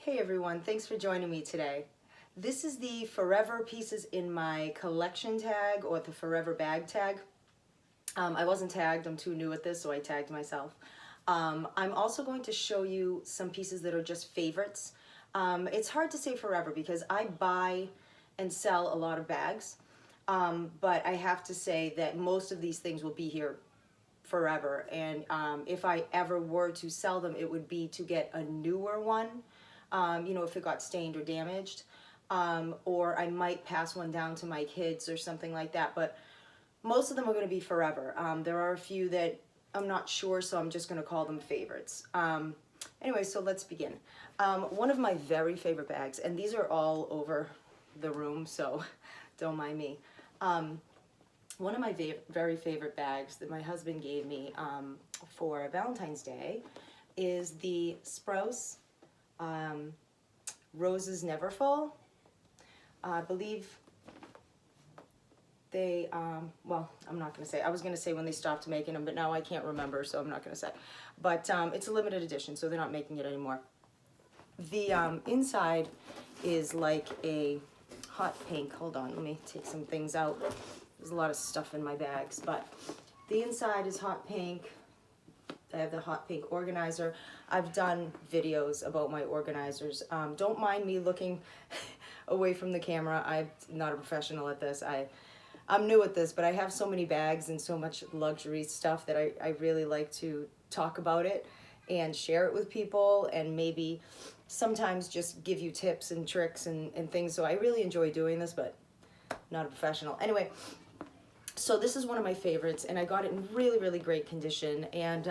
Hey everyone, thanks for joining me today. This is the Forever pieces in my collection tag, or the Forever bag tag. I wasn't tagged, I'm too new at this, so I tagged myself. I'm also going to show you some pieces that are just favorites. It's hard to say forever because I buy and sell a lot of bags, but I have to say that most of these things will be here forever, and if I ever were to sell them, it would be to get a newer one, you know, if it got stained or damaged, or I might pass one down to my kids or something like that, but most of them are going to be forever. There are a few that I'm not sure, so I'm just going to call them favorites. Anyway, so let's begin. One of my very favorite bags, and these are all over the room, so don't mind me. One of my very favorite bags that my husband gave me for Valentine's Day is the Sprouse Roses Never Fall. I believe they, well, I'm not going to say. I was going to say when they stopped making them, but now I can't remember, so I'm not going to say. But it's a limited edition, so they're not making it anymore. The inside is like a hot pink. Hold on, let me take some things out. There's a lot of stuff in my bags, but the inside is hot pink. I have the hot pink organizer. I've done videos about my organizers. Don't mind me looking away from the camera. I'm not a professional at this. I'm new at this, but I have so many bags and so much luxury stuff that I really like to talk about it and share it with people, and maybe sometimes just give you tips and tricks and things. So I really enjoy doing this, but not a professional. Anyway, so this is one of my favorites, and I got it in really, really great condition, and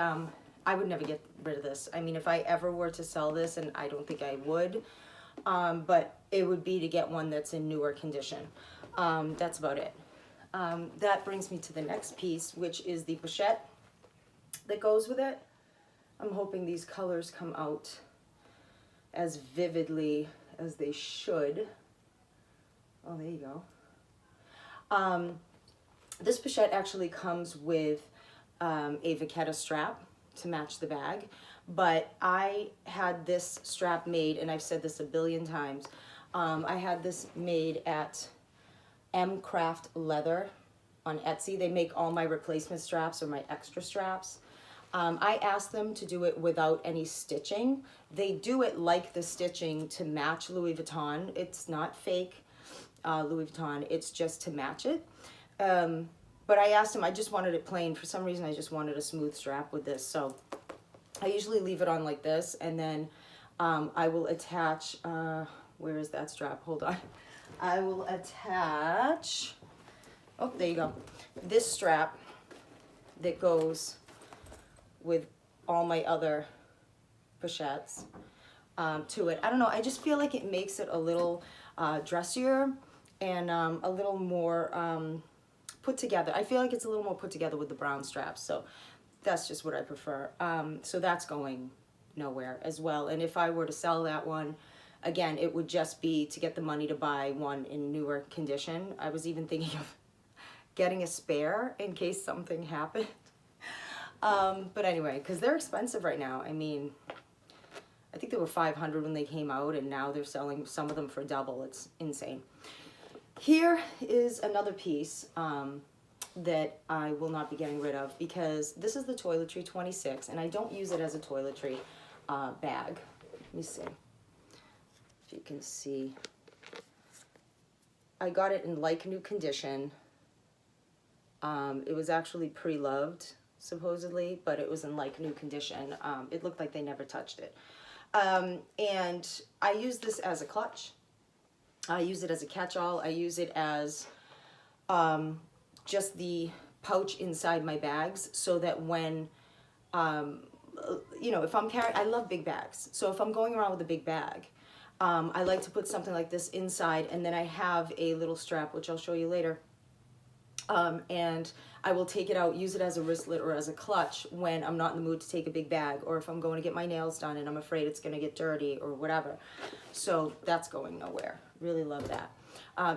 I would never get rid of this. I mean, if I ever were to sell this, and I don't think I would, but it would be to get one that's in newer condition. That's about it. That brings me to the next piece, which is the Pichette that goes with it. I'm hoping these colors come out as vividly as they should. Oh, there you go. This Pichette actually comes with a vachetta strap to match the bag, but I had this strap made, and I've said this a billion times, I had this made at M Craft Leather on Etsy. They make all my replacement straps or my extra straps. I asked them to do it without any stitching. They do it like the stitching to match Louis Vuitton. It's not fake Louis Vuitton, it's just to match it. But I asked him, I just wanted it plain. For some reason, I just wanted a smooth strap with this. So I usually leave it on like this, and then I will attach, where is that strap? Hold on. I will attach, oh, there you go, this strap that goes with all my other pochettes to it. I don't know, I just feel like it makes it a little dressier and a little more put together. I feel like it's a little more put together with the brown straps, so that's just what I prefer. So that's going nowhere as well. And if I were to sell that one, again, it would just be to get the money to buy one in newer condition. I was even thinking of getting a spare in case something happened. But anyway, because they're expensive right now. I mean, I think they were $500 when they came out, and now they're selling some of them for double. It's insane. Here is another piece that I will not be getting rid of, because this is the Toiletry 26, and I don't use it as a toiletry bag. Let me see if you can see. I got it in like new condition. It was actually pre-loved, supposedly, but it was in like new condition. It looked like they never touched it. And I use this as a clutch. I use it as a catch-all. I use it as just the pouch inside my bags, so that when, you know, if I'm carrying, I love big bags. So if I'm going around with a big bag, I like to put something like this inside, and then I have a little strap, which I'll show you later. And I will take it out, use it as a wristlet or as a clutch when I'm not in the mood to take a big bag, or if I'm going to get my nails done and I'm afraid it's going to get dirty or whatever. So that's going nowhere. Really love that.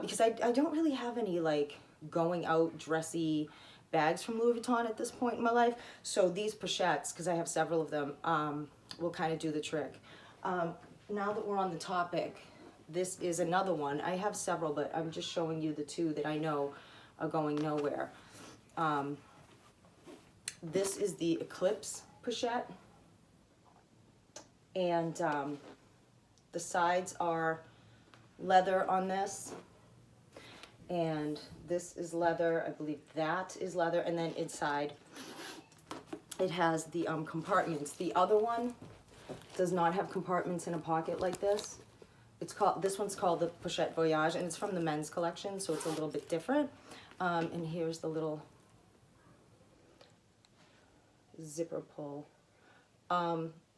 Because I don't really have any like going out dressy bags from Louis Vuitton at this point in my life. So these pochettes, because I have several of them, will kind of do the trick. now that we're on the topic, this is another one. I have several, but I'm just showing you the two that I know are going nowhere. This is the Eclipse Pushette, and the sides are leather on this, and this is leather. I believe that is leather, and then inside it has the compartments. The other one does not have compartments in a pocket like this. This one's called the Pichette Voyage, and it's from the men's collection, so it's a little bit different. And here's the little zipper pull.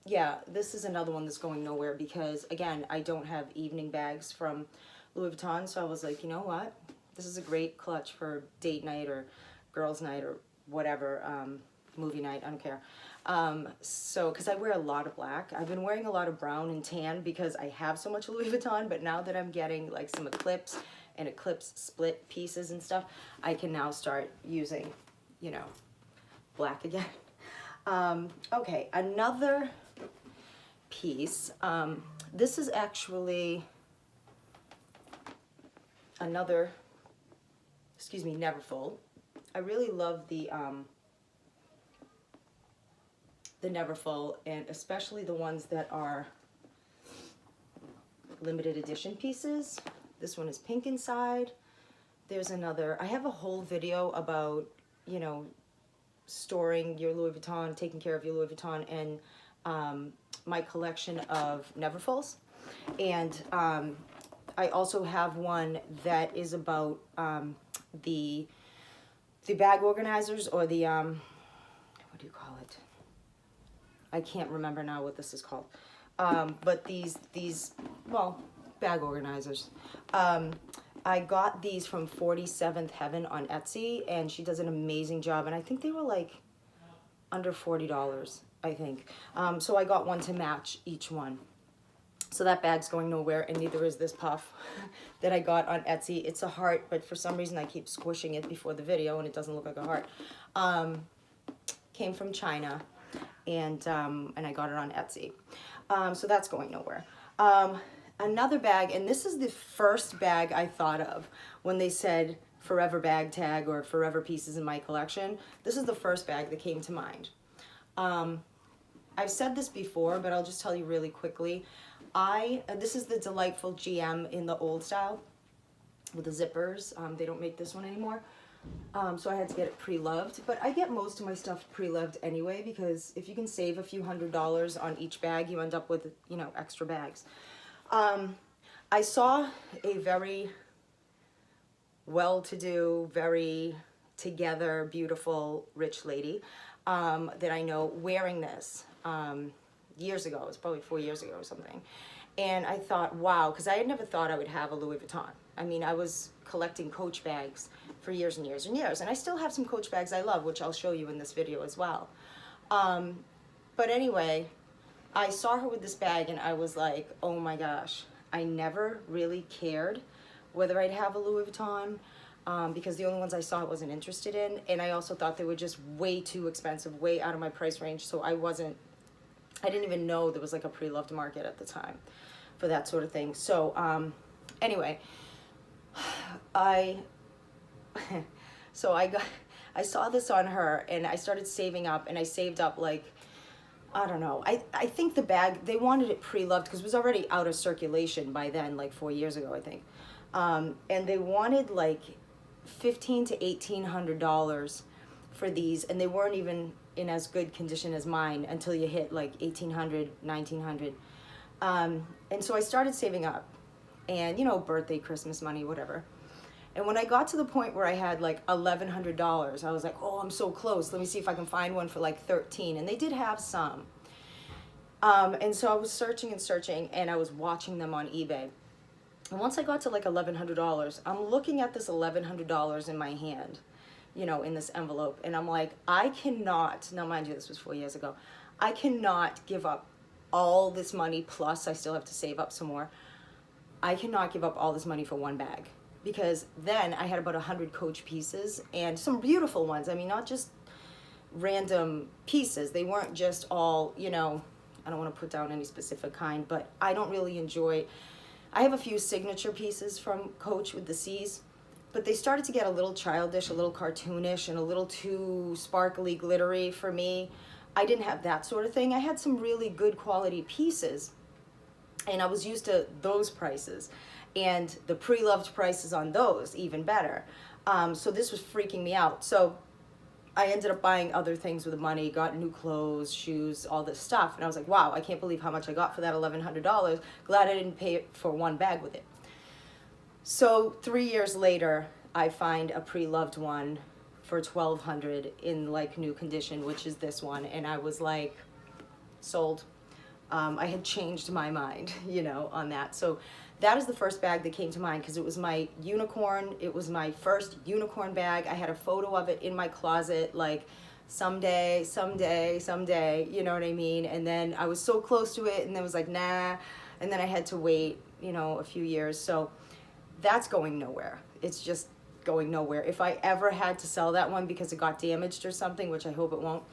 Yeah, this is another one that's going nowhere because, again, I don't have evening bags from Louis Vuitton, so I was like, you know what? This is a great clutch for date night or girls' night or whatever, movie night, I don't care. So, because I wear a lot of black. I've been wearing a lot of brown and tan because I have so much Louis Vuitton, but now that I'm getting like some Eclipse and Eclipse split pieces and stuff, I can now start using, you know, black again. Okay, another piece. This is actually another, excuse me, Neverfull. I really love the Neverfull, and especially the ones that are limited edition pieces. This one is pink inside. There's another. I have a whole video about, you know, storing your Louis Vuitton, taking care of your Louis Vuitton, and my collection of Neverfulls. And I also have one that is about the bag organizers, or the what do you call it? I can't remember now what this is called. But these well, bag organizers. I got these from 47th Heaven on Etsy, and she does an amazing job, and I think they were like under $40, I think. So I got one to match each one. So that bag's going nowhere, and neither is this puff that I got on Etsy. It's a heart, but for some reason I keep squishing it before the video, and it doesn't look like a heart. Came from China, and I got it on Etsy. So that's going nowhere. Another bag, and this is the first bag I thought of when they said forever bag tag or forever pieces in my collection. This is the first bag that came to mind. I've said this before, but I'll just tell you really quickly. This is the Delightful GM in the old style with the zippers. They don't make this one anymore. So I had to get it pre-loved, but I get most of my stuff pre-loved anyway, because if you can save a few $100s on each bag, you end up with, you know, extra bags. I saw a very well-to-do, very together, beautiful, rich lady that I know wearing this years ago. It was probably 4 years ago or something. And I thought, wow, because I had never thought I would have a Louis Vuitton. I mean, I was collecting Coach bags for years and years and years, and I still have some Coach bags I love, which I'll show you in this video as well. But anyway, I saw her with this bag, and I was like, oh my gosh, I never really cared whether I'd have a Louis Vuitton, because the only ones I saw I wasn't interested in, and I also thought they were just way too expensive, way out of my price range, so I didn't even know there was like a pre-loved market at the time for that sort of thing. So anyway, I saw this on her, and I started saving up, and I saved up like, I don't know, I think the bag, they wanted it pre-loved because it was already out of circulation by then, like 4 years ago, I think. And they wanted like $1,500 to $1,800 for these, and they weren't even in as good condition as mine until you hit like $1,800, $1,900. And so I started saving up, and you know, birthday, Christmas money, whatever. And when I got to the point where I had like $1,100, I was like, oh, I'm so close. Let me see if I can find one for like $13. And they did have some. And so I was searching and searching, and I was watching them on eBay. And once I got to like $1,100, I'm looking at this $1,100 in my hand, you know, in this envelope. And I'm like, I cannot, now mind you, this was 4 years ago. I cannot give up all this money, plus I still have to save up some more. I cannot give up all this money for one bag. Because then I had about 100 Coach pieces, and some beautiful ones. I mean, not just random pieces. They weren't just all, you know, I don't want to put down any specific kind, but I don't really enjoy, I have a few signature pieces from Coach with the C's, but they started to get a little childish, a little cartoonish, and a little too sparkly, glittery for me. I didn't have that sort of thing. I had some really good quality pieces, and I was used to those prices, and the pre-loved prices on those even better. So this was freaking me out. So I ended up buying other things with the money, got new clothes, shoes, all this stuff. And I was like, wow, I can't believe how much I got for that $1,100. Glad I didn't pay for one bag with it. So 3 years later, I find a pre-loved one for $1,200 in like new condition, which is this one. And I was like, sold. I had changed my mind, you know, on that. So that is the first bag that came to mind because it was my unicorn. It was my first unicorn bag. I had a photo of it in my closet, like someday, someday, someday, you know what I mean? And then I was so close to it and then was like, nah. And then I had to wait, you know, a few years. So that's going nowhere. It's just going nowhere. If I ever had to sell that one because it got damaged or something, which I hope it won't,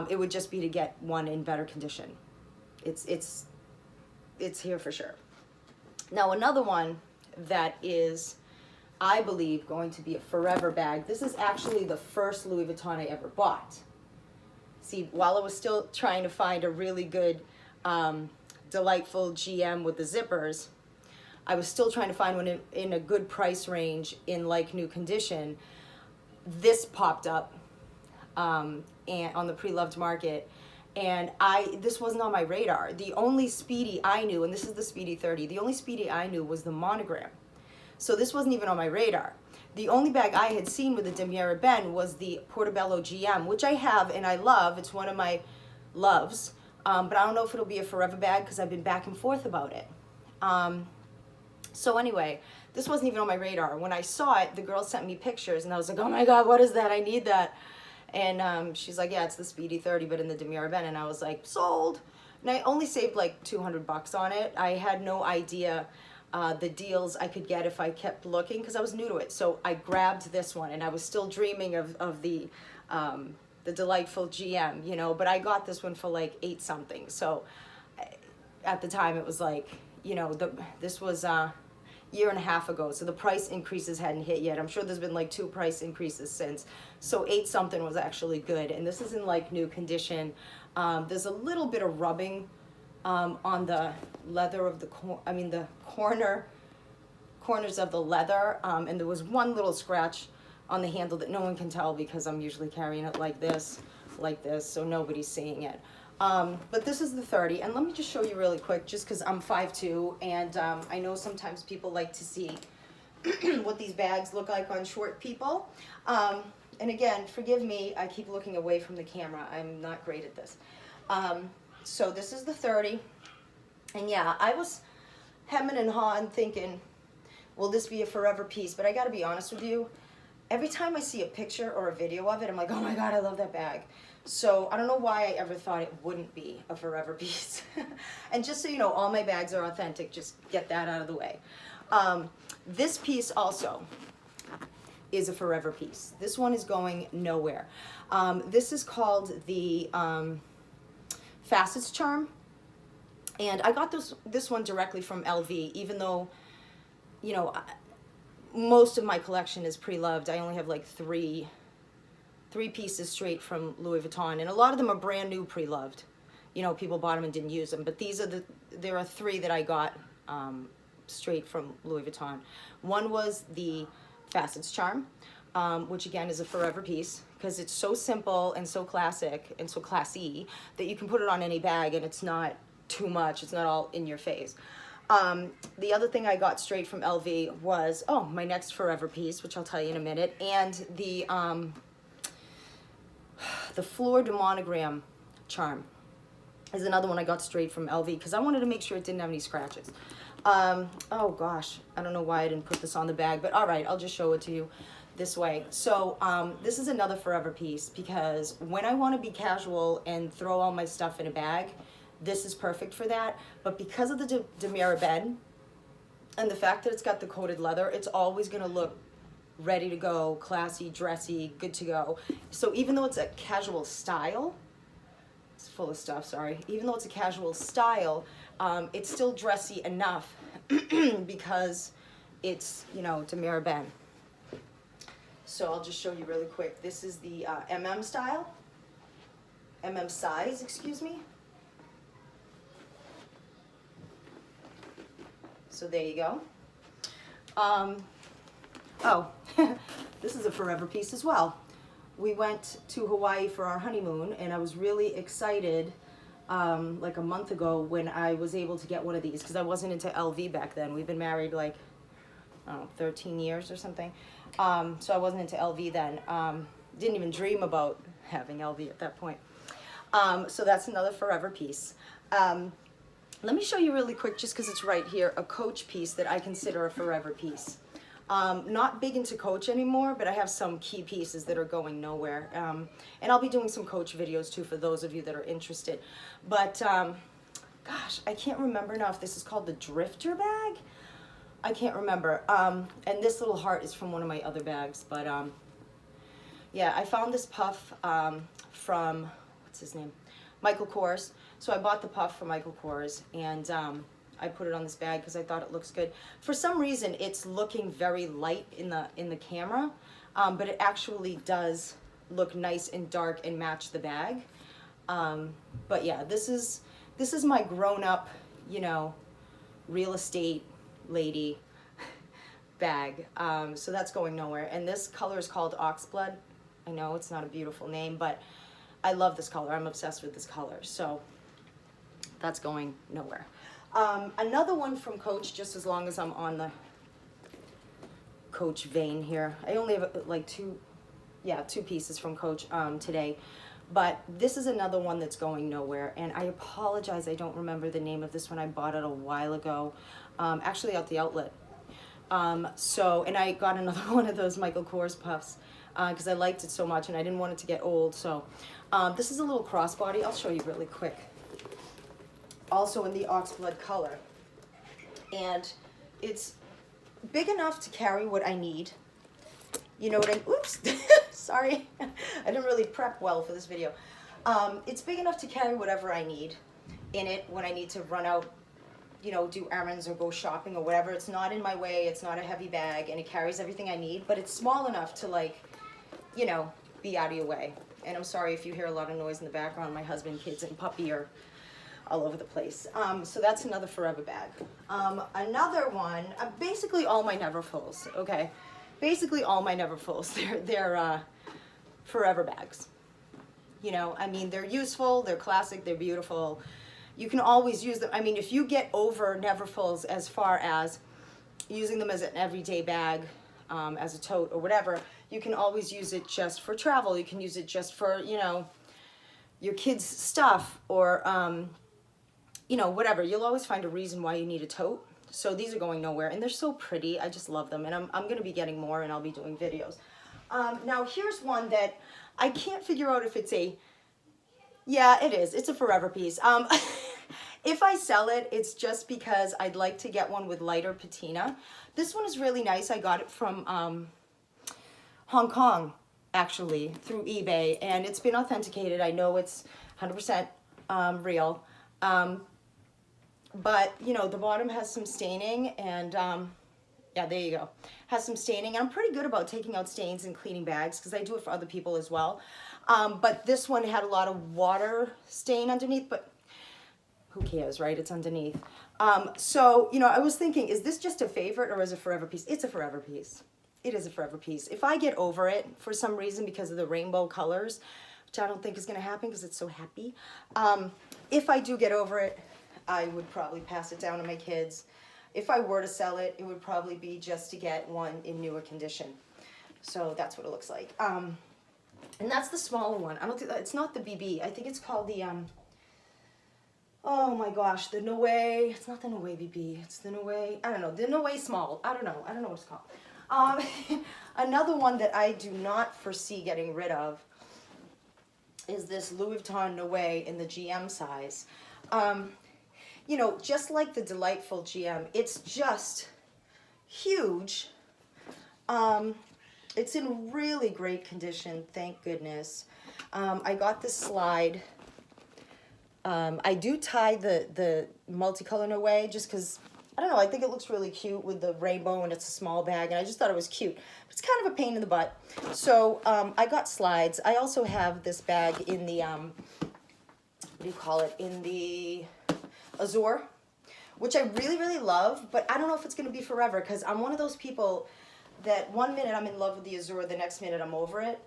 it would just be to get one in better condition. It's here for sure. Now another one that is, I believe, going to be a forever bag. This is actually the first Louis Vuitton I ever bought. See, while I was still trying to find a really good, delightful GM with the zippers, I was still trying to find one in a good price range in like new condition. This popped up and on the pre-loved market. And this wasn't on my radar. The only Speedy I knew, and this is the Speedy 30, the only Speedy I knew was the Monogrammed. So this wasn't even on my radar. The only bag I had seen with the Damier Ben was the Portobello GM, which I have and I love. It's one of my loves. But I don't know if it'll be a forever bag because I've been back and forth about it. So anyway, this wasn't even on my radar. When I saw it, the girl sent me pictures and I was like, oh my God, what is that? I need that. And she's like, yeah, it's the Speedy 30, but in the Damier Ben. And I was like, sold. And I only saved like $200 on it. I had no idea the deals I could get if I kept looking because I was new to it. So I grabbed this one and I was still dreaming of the delightful GM, you know, but I got this one for like 8 something. So at the time it was like, you know, this was year and a half ago, so the price increases hadn't hit yet. I'm sure there's been like 2 price increases since, so 8 something was actually good, and this is in like new condition. There's a little bit of rubbing on the leather of the corners of the leather, and there was one little scratch on the handle that no one can tell because I'm usually carrying it like this, so nobody's seeing it. But this is the 30, and let me just show you really quick, just because I'm 5'2", and I know sometimes people like to see what these bags look like on short people. And again, forgive me, I keep looking away from the camera. I'm not great at this. So this is the 30, and yeah, I was hemming and hawing thinking, will this be a forever piece? But I gotta be honest with you, every time I see a picture or a video of it, I'm like, oh my God, I love that bag. So I don't know why I ever thought it wouldn't be a forever piece. And just so you know, all my bags are authentic, just get that out of the way. This piece also is a forever piece. This one is going nowhere. This is called the Facets Charm. And I got this one directly from LV, even though, you know, most of my collection is pre-loved. I only have like three pieces straight from Louis Vuitton, and a lot of them are brand new pre-loved. You know, people bought them and didn't use them, but there are 3 that I got straight from Louis Vuitton. One was the Facets Charm, which again is a forever piece because it's so simple and so classic and so classy that you can put it on any bag and it's not too much, it's not all in your face. The other thing I got straight from LV was, my next forever piece, which I'll tell you in a minute, and the Fleur de Monogram charm is another one I got straight from LV because I wanted to make sure it didn't have any scratches. Oh gosh, I don't know why I didn't put this on the bag, but all right, I'll just show it to you this way. So this is another forever piece because when I want to be casual and throw all my stuff in a bag, this is perfect for that. But because of the Damier Ben and the fact that it's got the coated leather, it's always going to look ready to go, classy, dressy, good to go. So even though it's a casual style, it's full of stuff, sorry. Even though it's a casual style, it's still dressy enough because it's, you know, to Ben. So I'll just show you really quick. This is the MM style, MM size, excuse me. So there you go. Oh, this is a forever piece as well. We went to Hawaii for our honeymoon, and I was really excited like a month ago when I was able to get one of these, because I wasn't into LV back then. We've been married like, I don't know, 13 years or something. So I wasn't into LV then. Didn't even dream about having LV at that point. So that's another forever piece. Let me show you really quick, just because it's right here, a Coach piece that I consider a forever piece. Not big into Coach anymore, but I have some key pieces that are going nowhere. And I'll be doing some Coach videos too for those of you that are interested. But gosh, I can't remember now if this is called the Drifter bag. I can't remember. And this little heart is from one of my other bags. But yeah, I found this puff from, what's his name? Michael Kors. So I bought the puff from Michael Kors, and I put it on this bag because I thought it looks good. For some reason, it's looking very light in the camera, but it actually does look nice and dark and match the bag. But yeah, this is my grown-up, you know, real estate lady bag. So that's going nowhere. And this color is called Oxblood. I know it's not a beautiful name, but I love this color. I'm obsessed with this color. So that's going nowhere. Another one from Coach, just as long as I'm on the Coach vein here. I only have like two pieces from Coach today. But this is another one that's going nowhere. And I apologize, I don't remember the name of this one. I bought it a while ago, actually at the outlet. And I got another one of those Michael Kors puffs because I liked it so much and I didn't want it to get old. So this is a little crossbody. I'll show you really quick. Also in the Oxblood color. And it's big enough to carry what I need. You know what I, oops, sorry. I didn't really prep well for this video. It's big enough to carry whatever I need in it when I need to run out, you know, do errands or go shopping or whatever. It's not in my way, it's not a heavy bag, and it carries everything I need, but it's small enough to, like, you know, be out of your way. And I'm sorry if you hear a lot of noise in the background. My husband, kids, and puppy are all over the place. So that's another forever bag. Another one, basically all my Neverfulls, okay? Basically all my Neverfulls, they're forever bags. You know, I mean, they're useful, they're classic, they're beautiful. You can always use them. I mean, if you get over Neverfulls as far as using them as an everyday bag, as a tote or whatever, you can always use it just for travel. You can use it just for, you know, your kids' stuff or, you know, whatever. You'll always find a reason why you need a tote. So these are going nowhere, and they're so pretty. I just love them, and I'm going to be getting more, and I'll be doing videos. Now, here's one that I can't figure out if it's a, yeah, it is. It's a forever piece. If I sell it, it's just because I'd like to get one with lighter patina. This one is really nice. I got it from Hong Kong, actually, through eBay, and it's been authenticated. I know it's 100% real. But, you know, the bottom has some staining, and yeah, there you go. Has some staining, and I'm pretty good about taking out stains and cleaning bags because I do it for other people as well. But this one had a lot of water stain underneath, but who cares, right? It's underneath. So, you know, I was thinking, is this just a favorite or is it a forever piece? It's a forever piece. It is a forever piece. If I get over it for some reason because of the rainbow colors, which I don't think is going to happen because it's so happy, if I do get over it, I would probably pass it down to my kids. If I were to sell it, it would probably be just to get one in newer condition. So that's what it looks like. And that's the smaller one. I don't think it's not the BB. I think it's called the oh my gosh, the Noe. It's not the Noe BB. It's the Noe. I don't know. The Noe small. I don't know. I don't know what it's called. Another one that I do not foresee getting rid of is this Louis Vuitton Noe in the GM size. You know, just like the delightful GM, it's just huge. It's in really great condition, thank goodness. I got this slide I do tie the multicolor in a way just because, I don't know, I think it looks really cute with the rainbow and it's a small bag, and I just thought it was cute. But it's kind of a pain in the butt. So I got slides. I also have this bag in the, what do you call it, in the Azure, which I really, really love, but I don't know if it's going to be forever because I'm one of those people that one minute I'm in love with the Azure, the next minute I'm over it.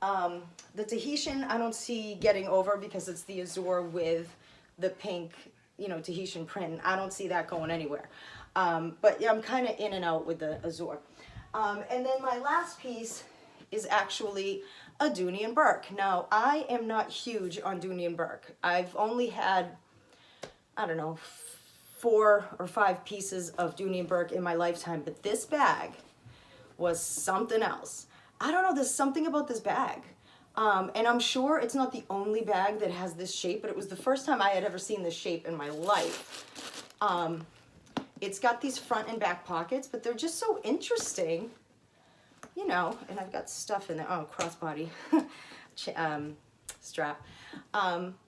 The Tahitian I don't see getting over because it's the Azure with the pink, you know, Tahitian print. I don't see that going anywhere. But yeah, I'm kind of in and out with the Azure. And then my last piece is actually a Dooney and Burke. Now, I am not huge on Dooney and Burke. I've only had, I don't know, 4 or 5 pieces of Dooney and Burke in my lifetime, but this bag was something else. I don't know, there's something about this bag. And I'm sure it's not the only bag that has this shape, but it was the first time I had ever seen this shape in my life. It's got these front and back pockets, but they're just so interesting, you know, and I've got stuff in there. Oh, crossbody strap.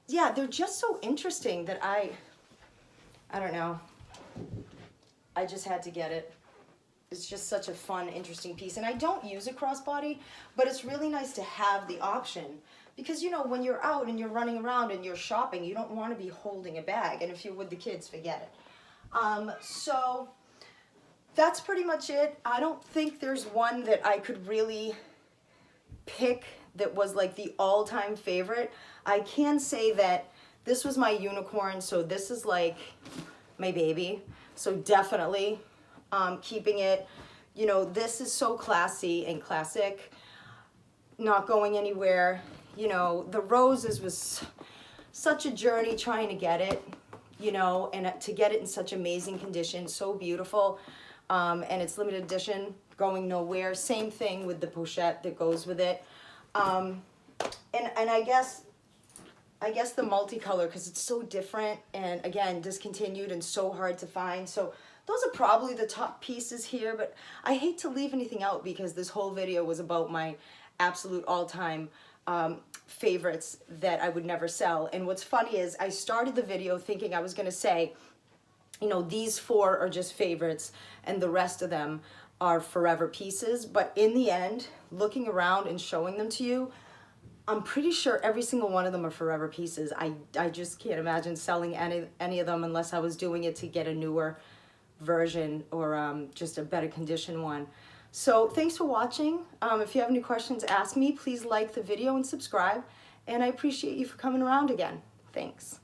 Yeah, they're just so interesting that I don't know. I just had to get it. It's just such a fun, interesting piece. And I don't use a crossbody, but it's really nice to have the option. Because, you know, when you're out and you're running around and you're shopping, you don't want to be holding a bag. And if you're with the kids, forget it. So that's pretty much it. I don't think there's one that I could really pick that was like the all-time favorite. I can say that this was my unicorn, so this is like my baby. So definitely keeping it. You know, this is so classy and classic, not going anywhere. You know, the roses was such a journey trying to get it, you know, and to get it in such amazing condition, so beautiful. And it's limited edition, going nowhere. Same thing with the pochette that goes with it. And I guess the multicolor, because it's so different and again discontinued and so hard to find. So those are probably the top pieces here, but I hate to leave anything out because this whole video was about my absolute all-time favorites that I would never sell. And what's funny is I started the video thinking I was going to say, you know, these 4 are just favorites and the rest of them are forever pieces. But in the end, looking around and showing them to you, I'm pretty sure every single one of them are forever pieces. I just can't imagine selling any of them unless I was doing it to get a newer version or just a better condition one. So thanks for watching. If you have any questions, ask me. Please like the video and subscribe. And I appreciate you for coming around again. Thanks.